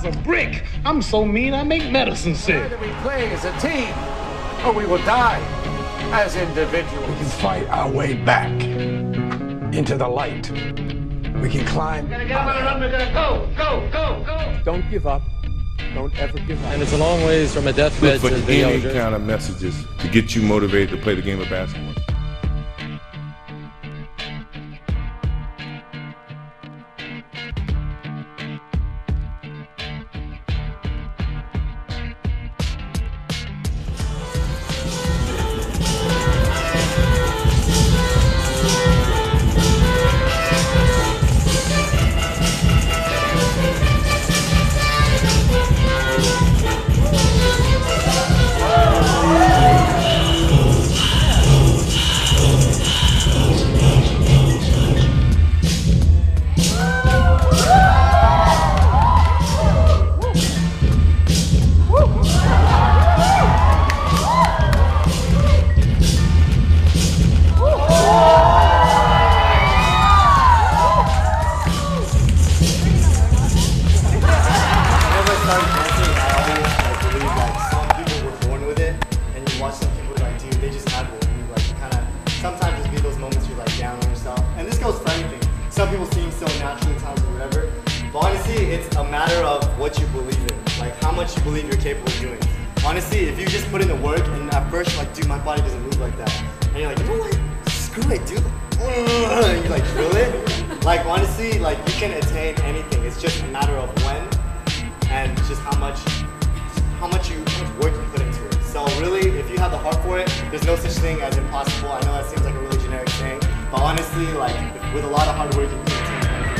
a brick. I'm so mean I make medicine sick. Whether we play as a team or we will die as individuals. We can fight our way back into the light. We can climb. Gotta get up on the run. We're gonna go. Don't give up. Don't ever give up. And it's a long ways from a deathbed Look to for the yellow any jersey. kind of messages to get you motivated to play the game of basketball. Some people seem so naturally talented or whatever, but honestly, it's a matter of what you believe in, like how much you believe you're capable of doing. Honestly, if you just put in the work and at first you're like, dude, my body doesn't move like that, and you're like, you know what, screw it, dude, and you like drill it, like honestly, like you can attain anything. It's just a matter of when and just how much work you put into it. So really, if you have the heart for it, there's no such thing as impossible. I know that seems like a really generic saying, but honestly, like with a lot of hard work, you can attain anything.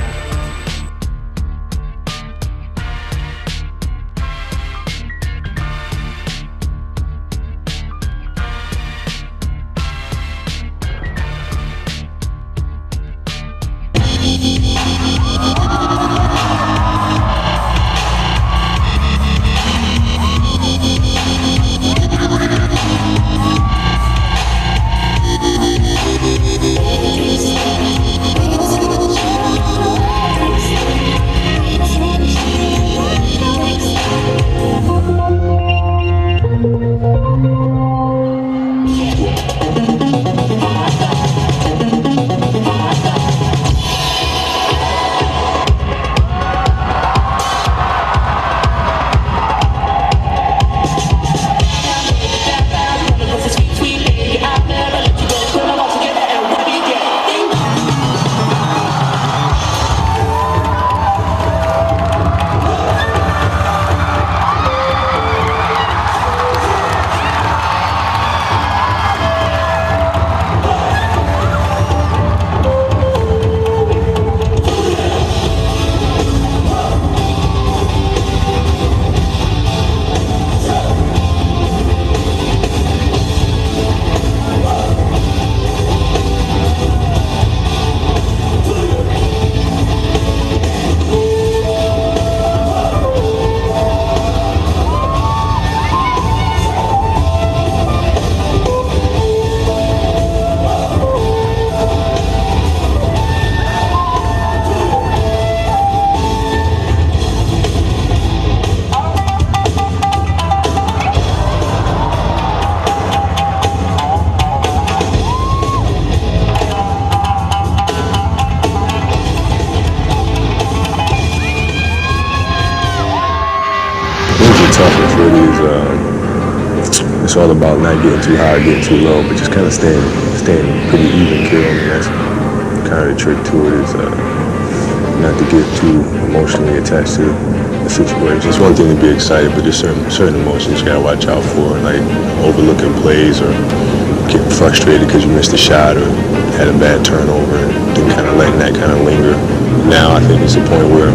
Toughness really is, it's all about not getting too high, getting too low, but just kind of staying pretty even keel. And that's kind of the trick to it, is not to get too emotionally attached to the situation. It's one thing to be excited, but there's certain emotions you gotta watch out for, like overlooking plays or getting frustrated because you missed a shot or had a bad turnover, and then kind of letting that kind of linger. Now I think it's a point where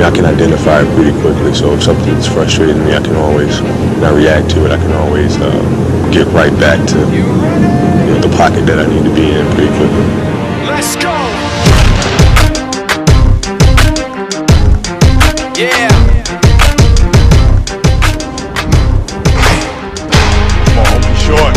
I can identify it pretty quickly. So if something's frustrating me, I can always not react to it. I can always get right back to the pocket that I need to be in pretty quickly. Let's go! Yeah! Come on, be short.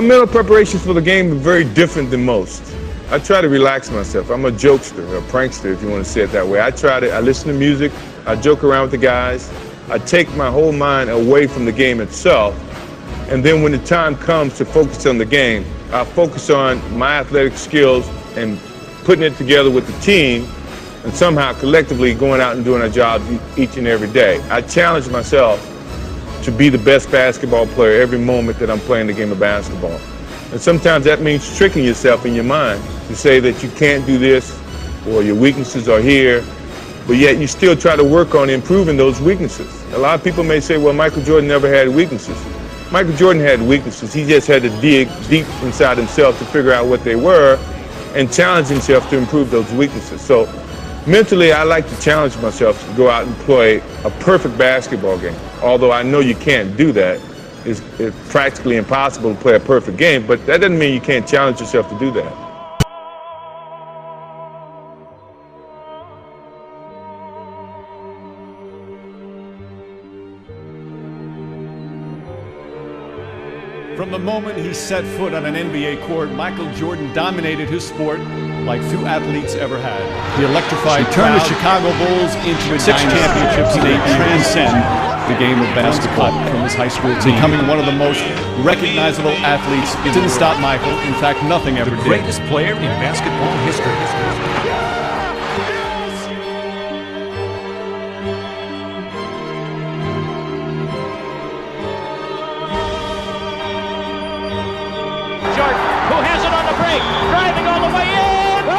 My mental preparations for the game are very different than most. I try to relax myself. I'm a jokester, a prankster, if you want to say it that way. I listen to music, I joke around with the guys, I take my whole mind away from the game itself, and then when the time comes to focus on the game, I focus on my athletic skills and putting it together with the team, and somehow collectively going out and doing our jobs each and every day. I challenge myself to be the best basketball player every moment that I'm playing the game of basketball. And sometimes that means tricking yourself in your mind to say that you can't do this or your weaknesses are here, but yet you still try to work on improving those weaknesses. A lot of people may say, well, Michael Jordan never had weaknesses. Michael Jordan had weaknesses. He just had to dig deep inside himself to figure out what they were and challenge himself to improve those weaknesses. So mentally, I like to challenge myself to go out and play a perfect basketball game. Although I know you can't do that. It's practically impossible to play a perfect game, but that doesn't mean you can't challenge yourself to do that. From the moment he set foot on an NBA court, Michael Jordan dominated his sport like few athletes ever had. The electrified turned the Chicago Bulls into 6 championships. They transcend the game of basketball from his high school team, becoming one of the most recognizable athletes. It didn't stop Michael. In fact, nothing ever did. The greatest player in basketball history. Jordan, who has it on the break, driving all the way in. Oh!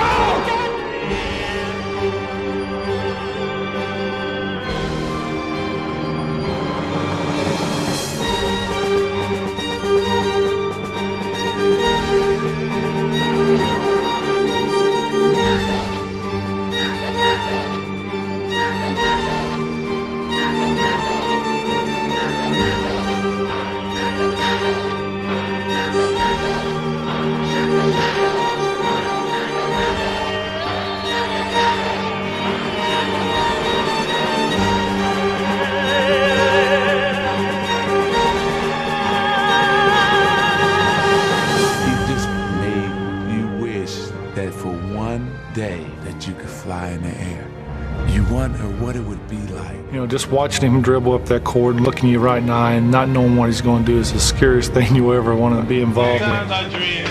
That for one day that you could fly in the air, you wonder what it would be like. You know, just watching him dribble up that court, looking you right in the eye, and not knowing what he's going to do is the scariest thing you ever want to be involved Sometimes with. I dream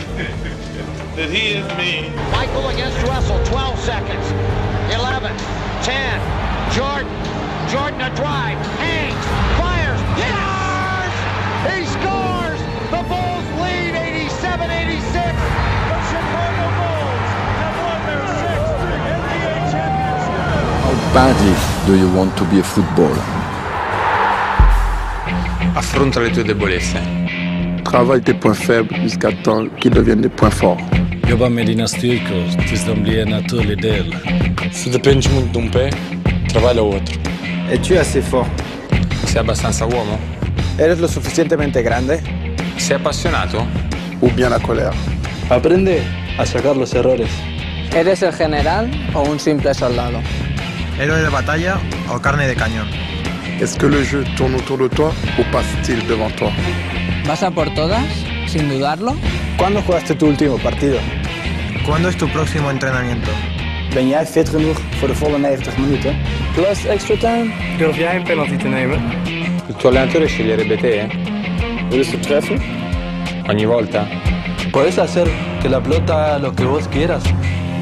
that he is me. Michael against Russell, 12 seconds. 11, 10, Jordan. Jordan a drive, hangs, fires, yes! He scores! The Bulls lead 87-86. The Chicago Bulls have won their 6th NBA championship. How badly do you want to be a footballer? Affronta le tue debolezze. Travaille tes points faibles jusqu'à temps qu'ils deviennent des points forts. Jobba med dina styrkor tills de blir en naturlig del. Se dipingi muito de un pé, trabalha outro. Es-tu assez fort? Sei abbastanza uomo? ¿Eres lo suficientemente grande? Sei appassionato? Ou bien la colère. Aprende a sacar los errores. ¿Eres el general o un simple soldado? ¿Héroe de batalla o carne de cañón? Est-ce que le jeu tourne autour de toi ou passe-t-il devant toi? ¿Vas a por todas, sin dudarlo? ¿Cuándo jugaste tu último partido? ¿Cuándo es tu próximo entrenamiento? Ben jij fit genoeg voor de volle 90 minuten? Plus extra time? Durf jij een penalty te nemen? Il tuo allenatore sceglierebbe te? ¿Willst du treffen? Ogni volta? Puedes hacer que la pelota haga lo que vos quieras.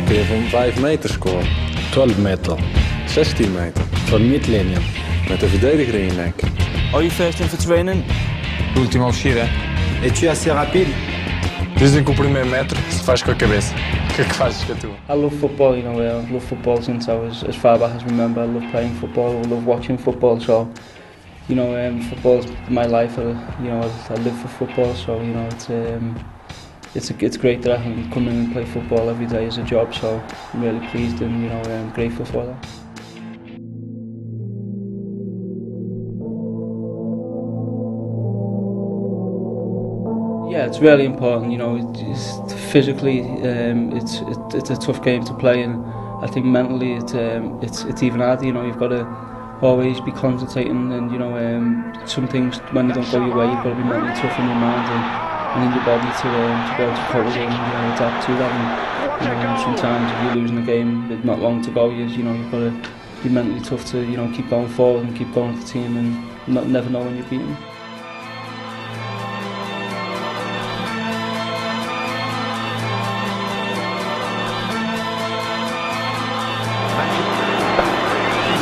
Kun je van 5 meter scoren? 12 meter. 16 meter. Van midlinjen. Met de verdediger in je nek. Are you fast in verdwenen? L'ultima a uscire? Es-tu assez rapide? Dizem que o primeiro metro se faz com a cabeça. O que é que fazes com a tua? I love football, you know, I love football since I was as far back as I remember. I love playing football, I love watching football, so, you know, football's my life. I live for football, so, you know, it's great that I can come in and play football every day as a job, so I'm really pleased and, you know, I'm grateful for that. Yeah, it's really important. You know, physically, it's a tough game to play, and I think mentally, it's even harder. You know, you've got to always be concentrating, and you know, some things when they don't go your way, you've got to be mentally tough in your mind. And you need your body to be able to cope with it and adapt to that. And sometimes if you're losing a game with not long to go, you've got to be mentally tough to keep going forward and keep going with the team and never know when you're beaten.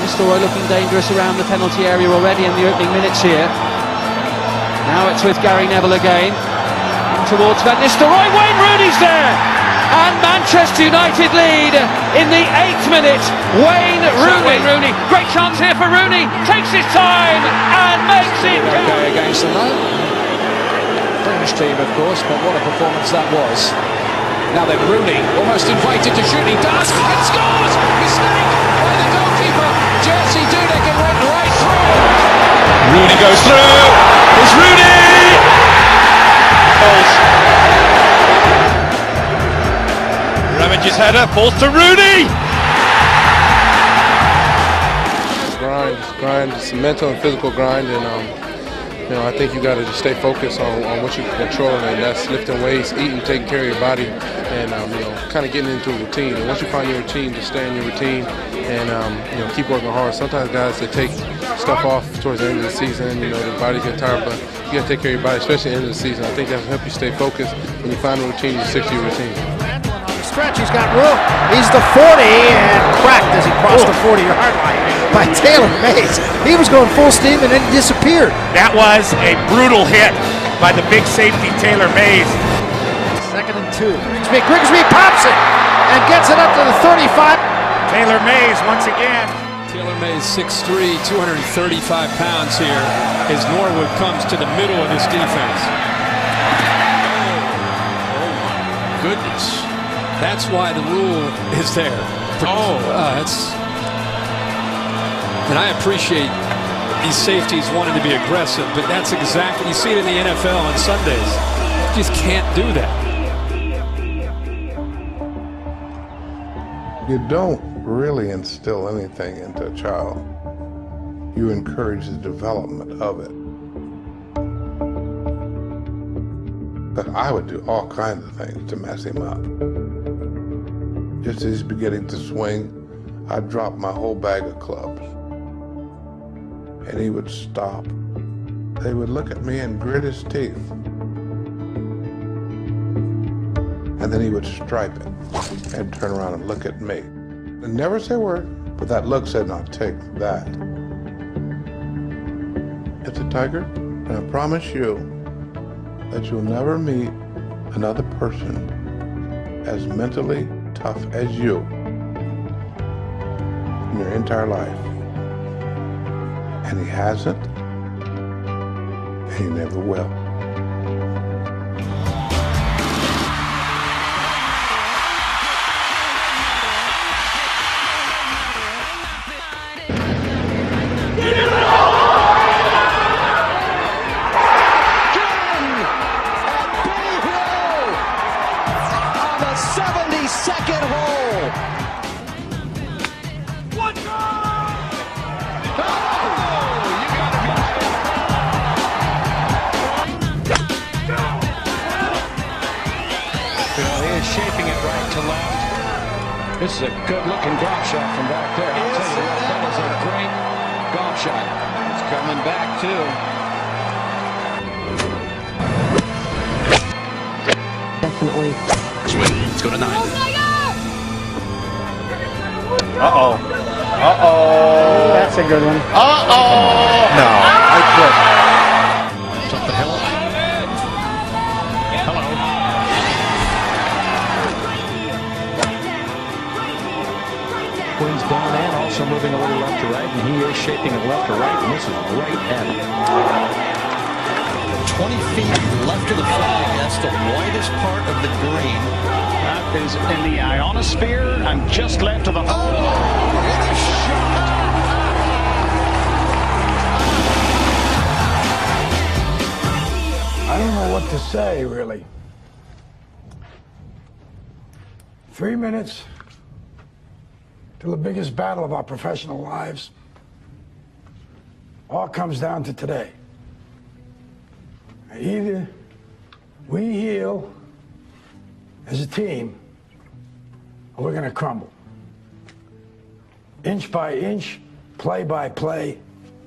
Nistelrooy looking dangerous around the penalty area already in the opening minutes here. Now it's with Gary Neville again. Towards Van Nistelrooy, Wayne Rooney's there! And Manchester United lead in the 8th minute. Wayne Rooney. Great chance here for Rooney. Takes his time and makes it. Okay against the man. Fringe team, of course, but what a performance that was. Now then, Rooney almost invited to shoot. He does and scores. Mistake by the goalkeeper. Jerzy Dudek, and went right through. Rooney goes through. It's Rooney. Ramage's header falls to Rooney. Grind. It's a mental and physical grind, and I think you got to just stay focused on what you can control, and that's lifting weights, eating, taking care of your body, and kind of getting into a routine. And once you find your routine, just stay in your routine, and keep working hard. Sometimes guys, they take stuff off towards the end of the season. The bodies get tired, but you got to take care of your body, especially at the end of the season. I think that will help you stay focused. When you find a routine, you stick to your routine. Stretch, he's got room. He's the 40 and cracked as he crossed the 40-yard line by Taylor Mays. He was going full steam and then he disappeared. That was a brutal hit by the big safety Taylor Mays. 2nd and 2. Grigsby pops it and gets it up to the 35. Taylor Mays once again. Taylor Mays 6'3", 235 pounds here as Norwood comes to the middle of this defense. Oh my goodness. That's why the rule is there. And I appreciate these safeties wanting to be aggressive, but that's exactly, you see it in the NFL on Sundays. You just can't do that. You don't really instill anything into a child. You encourage the development of it. But I would do all kinds of things to mess him up. Just as he's beginning to swing, I'd drop my whole bag of clubs. And he would stop. They would look at me and grit his teeth. And then he would stripe it and turn around and look at me. And never say a word, but that look said, "Now take that." It's a tiger, and I promise you that you'll never meet another person as mentally tough as you in your entire life. And he hasn't, and he never will. This is a good-looking golf shot from back there. I'll tell you what, that is a great golf shot. It's coming back, too. Definitely. Let's go to 9. Uh-oh. Uh-oh. That's a good one. Uh-oh. No, I quit. Up the hill. Hello. Queen's down and also moving a little left to right, and he is shaping it left to right, and this is right at him. 20 feet left of the flag. That's the widest part of the green. That is in the ionosphere, and just left of the hole. It is shot. I don't know what to say, really. 3 minutes to the biggest battle of our professional lives. All comes down to today. Either We heal as a team, or we're going to crumble. Inch by inch, play by play,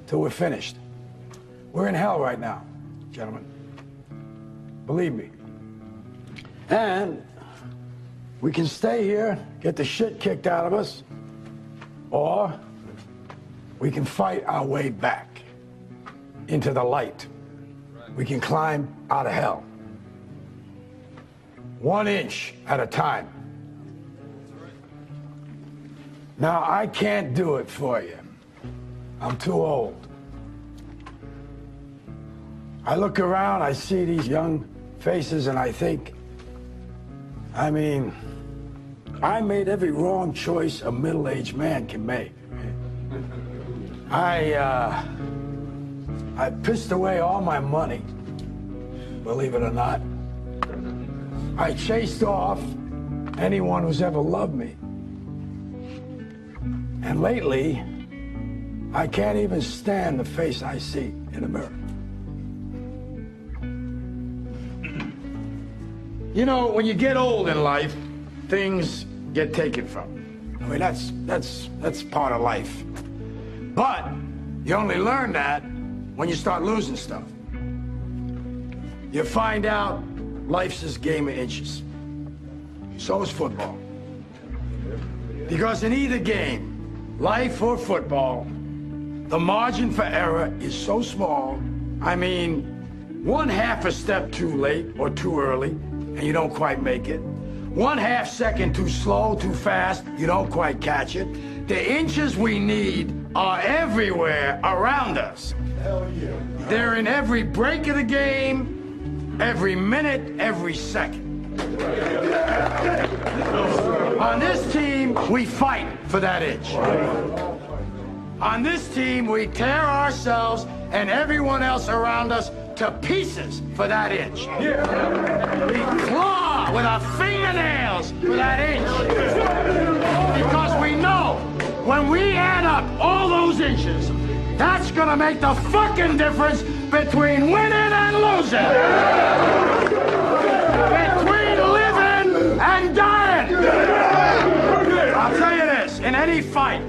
till we're finished. We're in hell right now, gentlemen. Believe me. And we can stay here, get the shit kicked out of us, or we can fight our way back into the light. We can climb out of hell. 1 inch at a time. Now, I can't do it for you. I'm too old. I look around, I see these young faces, and I think, I mean, I made every wrong choice a middle-aged man can make. I pissed away all my money, believe it or not. I chased off anyone who's ever loved me. And lately, I can't even stand the face I see in the mirror. You know, when you get old in life, things get taken from you. I mean, that's part of life. But you only learn that when you start losing stuff. You find out life's this game of inches. So is football. Because in either game, life or football, the margin for error is so small. I mean, 1/2 a step too late or too early, and you don't quite make it. 1/2 second too slow, too fast, you don't quite catch it. The inches we need are everywhere around us. Hell yeah. They're in every break of the game, every minute, every second. On this team, we fight for that inch. On this team, we tear ourselves and everyone else around us to pieces for that inch. We claw with our fingernails for that inch. Because we know when we add up all those inches, that's gonna make the fucking difference between winning and losing. Between living and dying. I'll tell you this, in any fight,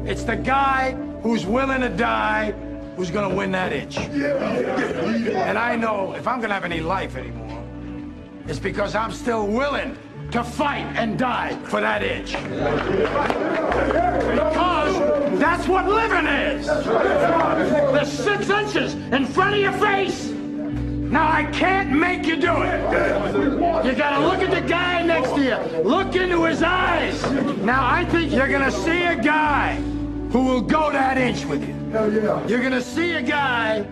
it's the guy who's willing to die who's gonna win that inch. And I know if I'm gonna have any life anymore, it's because I'm still willing to fight and die for that inch. Because that's what living is. The 6 inches in front of your face. Now, I can't make you do it. You gotta look at the guy next to you. Look into his eyes. Now, I think you're gonna see a guy who will go that inch with you. You're gonna see a guy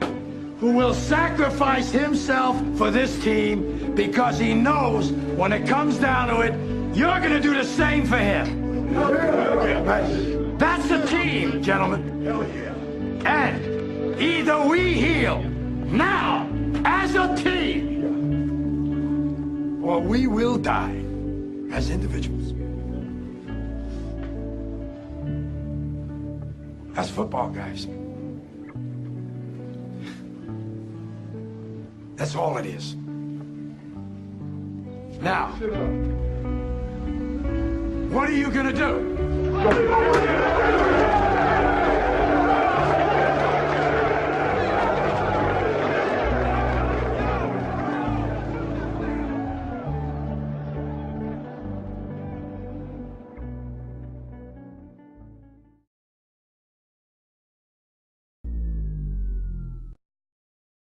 who will sacrifice himself for this team because he knows when it comes down to it, you're gonna do the same for him. That's the team, gentlemen. And either we heal now as a team, or we will die as individuals. That's football, guys. That's all it is. Now, what are you gonna do?